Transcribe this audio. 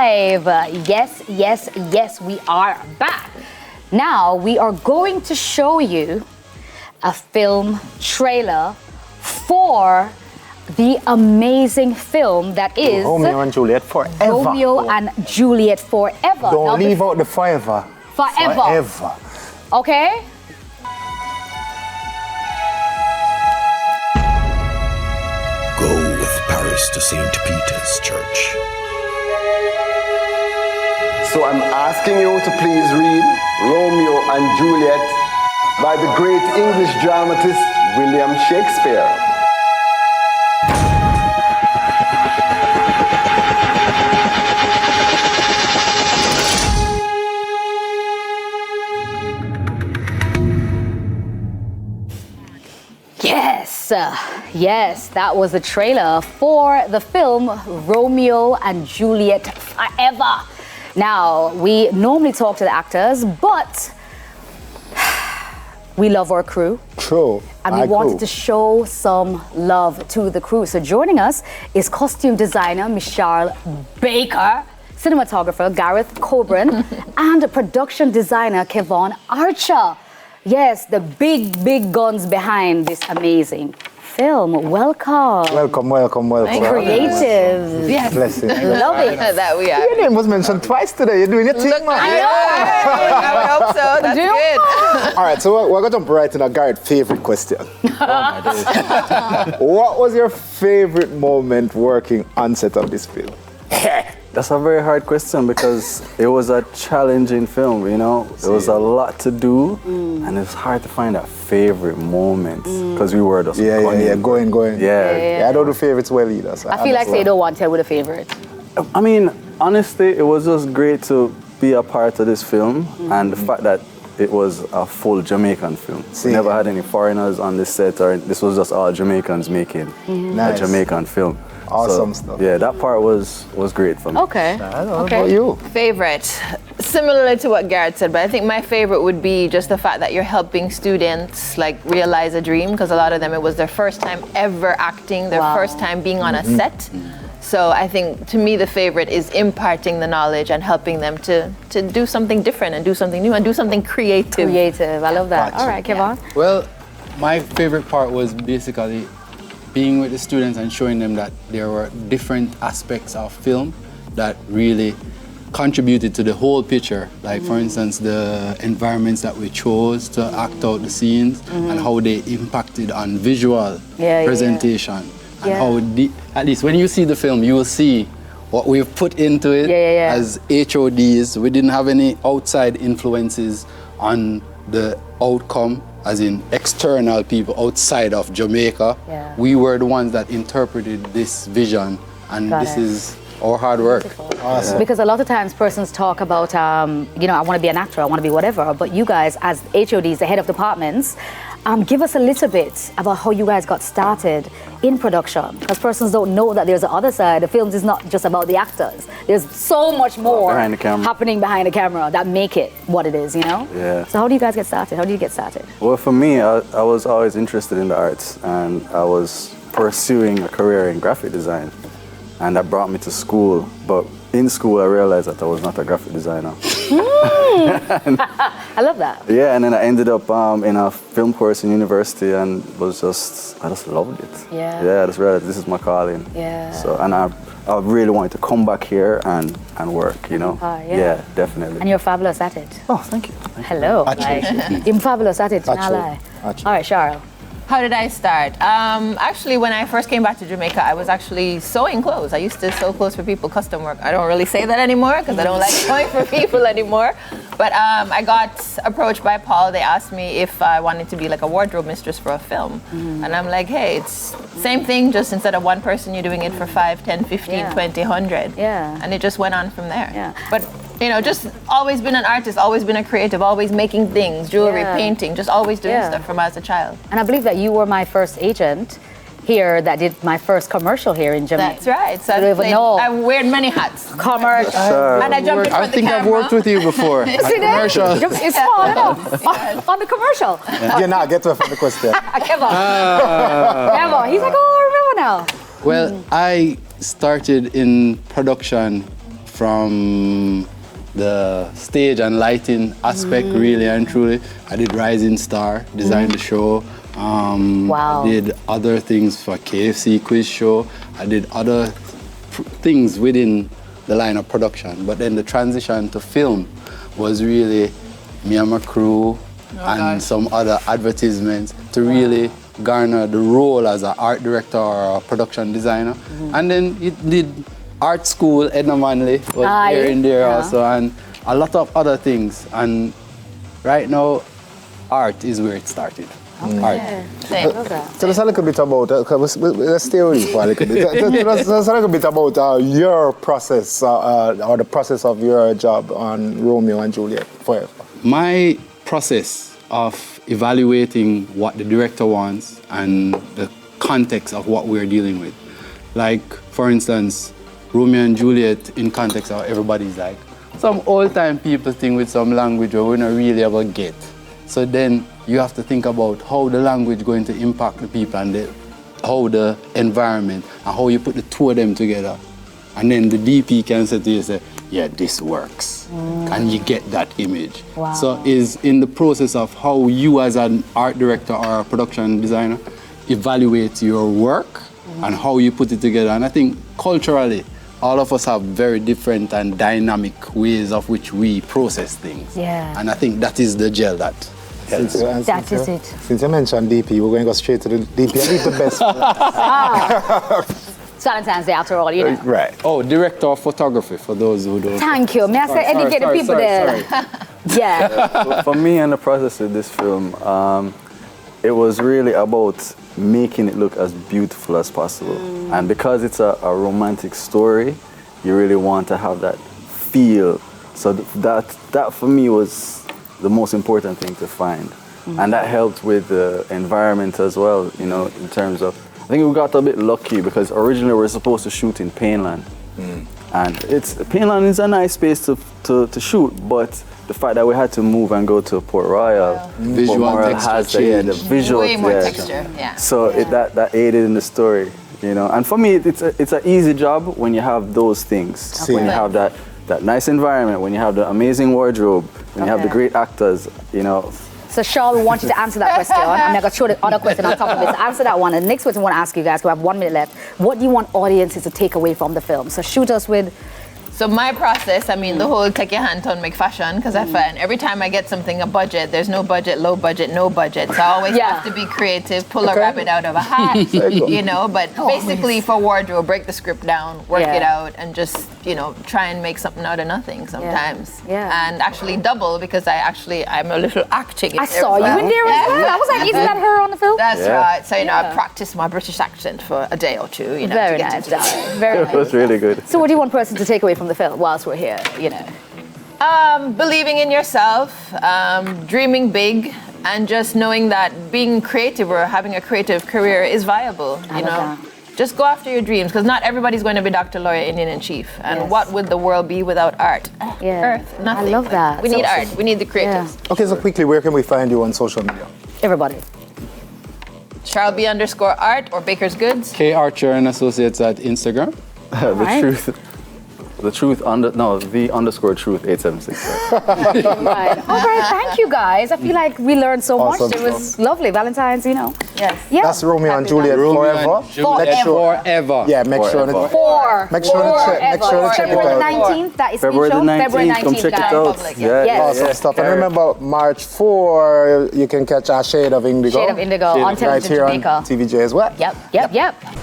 live. Yes, yes, yes, we are back. Now we are going to show you a film trailer for the amazing film that is Romeo and Juliet 4Eva. Romeo and Juliet 4Eva. Don't leave out the forever. Forever. Okay? Go with Paris to St. Peter's Church. So I'm asking you to please read Romeo and Juliet by the great English dramatist William Shakespeare. Yes, that was the trailer for the film Romeo and Juliet 4Eva. Now, we normally talk to the actors, but we love our crew. True. And we wanted to show some love to the crew. So joining us is costume designer Michelle Baker, cinematographer Gareth Coburn, and production designer Kevon Archer. Yes, the big guns behind this amazing film. Welcome. Welcome. Creative. Yes. Blessing. Love it. That we are. Your name was mentioned twice today. You're doing your thing, man. I would hope so. That's good. All right, so we're going to jump right into Garrett's favorite question. What was your favorite moment working on set of this film? That's a very hard question because it was a challenging film, you know? There was a lot to do and it's hard to find a favorite moment because we were just going. Yeah. I don't do favorites well either. So I feel like they don't want to tell with a favorite. I mean, honestly, it was just great to be a part of this film and the fact that it was a full Jamaican film. We never had any foreigners on this set, or this was just all Jamaicans making a Jamaican film. Awesome stuff. Yeah, that part was great for me. Okay. I don't know about you. Favorite. Similarly to what Garrett said, but I think my favorite would be just the fact that you're helping students like realize a dream, because a lot of them, it was their first time ever acting, their first time being on a set. So I think to me the favorite is imparting the knowledge and helping them to do something different and do something new and do something creative. I love that. Gotcha. All right, Kevon. Well, my favorite part was basically being with the students and showing them that there were different aspects of film that really contributed to the whole picture. Like for instance, the environments that we chose to act out the scenes and how they impacted on visual presentation. And how, at least when you see the film, you will see what we've put into it as HODs. We didn't have any outside influences on the outcome, as in external people outside of Jamaica. We were the ones that interpreted this vision, and this is our hard work. Awesome. Because a lot of times persons talk about, I want to be an actor, I want to be whatever, but you guys as HODs, the head of departments, give us a little bit about how you guys got started in production, because persons don't know that there's the other side. The films is not just about the actors. There's so much more happening behind the camera that make it what it is, you know? Yeah. So how do you guys get started? How do you get started? Well, for me, I was always interested in the arts, and I was pursuing a career in graphic design, and that brought me to school. But in school, I realized that I was not a graphic designer. I love that. Yeah, and then I ended up in a film course in university, and I just loved it. Yeah, I just realized this is my calling. Yeah. So, and I really wanted to come back here and work, you know. Yeah, definitely. And you're fabulous at it. Oh, thank you. Hello. I'm fabulous at it. Not lie. All right, Cheryl. How did I start? Actually, when I first came back to Jamaica, I was actually sewing clothes. I used to sew clothes for people, custom work. I don't really say that anymore because I don't like sewing for people anymore. But I got approached by Paul. They asked me if I wanted to be like a wardrobe mistress for a film. And I'm like, hey, it's same thing, just instead of one person, you're doing it for 5, 10, 15, 20, 100. Yeah. And it just went on from there. Yeah. But just always been an artist, always been a creative, always making things, jewelry, painting, just always doing stuff from as a child. And I believe that you were my first agent here that did my first commercial here in Jamaica. That's right. So I've worn many hats. Commercial. And I jumped in front I of the think I've camera. worked with you before. See that? It's small enough. On the commercial. You're not get away from the question. He's like, oh, I remember now. Well, I started in production from the stage and lighting aspect, really and truly. I did Rising Star, designed the show. Wow. I did other things for KFC quiz show. I did other things within the line of production. But then the transition to film was really me and my crew and some other advertisements to really garner the role as an art director or a production designer. And then it did art school, Edna Manley was here and there also, and a lot of other things. And right now, art is where it started. Art. Tell us a little bit about, let's stay with you for a little bit. Tell us a little bit about your process, or the process of your job on Romeo and Juliet 4Eva. My process of evaluating what the director wants and the context of what we're dealing with. Like, for instance, Romeo and Juliet in context of everybody's like, some old-time people thing with some language where we're not really able to get. So then you have to think about how the language going to impact the people and how the environment and how you put the two of them together. And then the DP can say to you, say, yeah, this works. And you get that image. Wow. So is in the process of how you as an art director or a production designer evaluate your work and how you put it together. And I think culturally, all of us have very different and dynamic ways of which we process things. Yeah. And I think that is the gel that helps. That is it. Since you mentioned DP, we're going to go straight to the DP. I think the best. Valentine's Day after all, you know. Right. Oh, director of photography, for those who don't. Thank you. May I say, educate the people there? Yeah. For me and the process of this film, it was really about making it look as beautiful as possible. And because it's a romantic story, you really want to have that feel. So that for me was the most important thing to find. And that helped with the environment as well, you know, in terms of, I think we got a bit lucky because originally we were supposed to shoot in Painland. And Painland is a nice space to shoot, but the fact that we had to move and go to Port Royal, Visual Port Royal texture has change. the visual, Way more texture, yeah. So that aided in the story, you know. And for me, it's an easy job when you have those things. When you have that nice environment, when you have the amazing wardrobe, when you have the great actors, you know. So, Shaw, we want you to answer that question. I'm going to show the other question on top of it. So answer that one. And the next question I want to ask you guys, we have 1 minute left. What do you want audiences to take away from the film? So shoot us with... So my process, I mean, the whole take your hand on make fashion, because I find every time I get something a budget, there's no budget, low budget, no budget. So I always have to be creative, pull a rabbit out of a hat, you know, but basically for wardrobe, break the script down, work it out, and just, you know, try and make something out of nothing sometimes. And actually double, because I'm a little acting. I saw you in there as well. I was like, isn't that her on the film? That's right. So, you know, I practiced my British accent for a day or two, you know, Very to get nice, into the darling. Very It nice. was really good. So what do you want person to take away from the film whilst we're here, you know? Believing in yourself, dreaming big, and just knowing that being creative or having a creative career is viable, you know. that. Just go after your dreams, because not everybody's going to be Dr. Lawyer, Indian in Chief. And what would the world be without art? Earth, nothing. I love that. We need art. We need the creatives. Okay, so quickly, where can we find you on social media? Everybody. Charleby_art or Baker's Goods. K. Archer and Associates at Instagram. The _truth 876. Right. All right, thank you guys. I feel like we learned so Awesome. much. It was lovely. Valentine's, you know. Yes. Yeah. That's Romeo and Juliet forever. Forever. Yeah, make sure to Make sure to check it February out. 19th, that is February the show. 19th, February 19th, come check it guys. out. Yes. Awesome stuff. And remember, March 4, you can catch A Shade of Indigo. Shade of Indigo on right television here Jamaica. on TVJ as well. Yep.